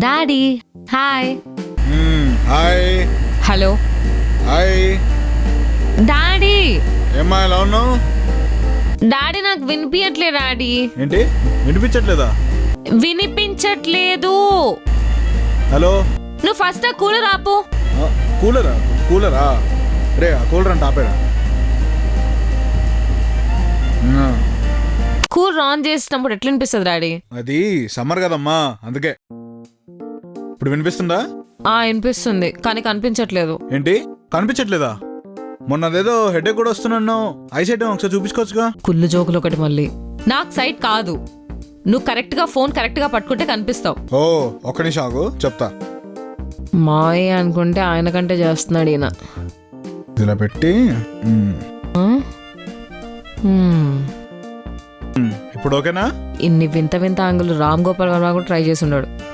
Daddy hi. Hi. Hello hi. Daddy. ఏమ్మా ఎలా ఉన్నావు? డాడీ నాకు వినిపించట్లేదు డాడీ. ఏంటి వినిపించట్లేదా? వినిపించట్లేదు. హలో. నువ్వు ఫస్ట్ ఆ కూలర్ ఆపు. కూలరా రే, ఆ కూలర్ అంటే ఆపేరా. కూలర్ ఆన్ చేసినప్పుడు ఎట్లా అనిపిస్తుంది డాడీ? అది సమ్మర్ కదమ్మా, అందుకే. ఇప్పుడు వినిపిస్తుందా? వినిపిస్తుంది కానీ కనిపించట్లేదు. ఏంటి కనిపించట్లేదా? మొన్న అదేదో హెడేక్ కూడా వస్తున్నాను, ఐసైట్ ఒకసారి చూపించుకోవచ్చుగా. కుళ్ళు జోకులు ఒకటి మళ్ళీ. నాకు సైట్ కాదు, నువ్వు కరెక్ట్ గా ఫోన్ కరెక్ట్ గా పట్టుకుంటే కనిపిస్తావు. ఓ ఒక్క నిమిషం ఆగు, చెప్తా. మాయ అనుకుంటే ఆయన కంటే చేస్తున్నాడు ఈయన. ఇలా పెట్టి ఇప్పుడు ఓకేనా? ఇన్ని వింత వింత ఆంగులు రామ్ గోపాల్ వర్మ కూడా ట్రై చేసి ఉన్నాడు.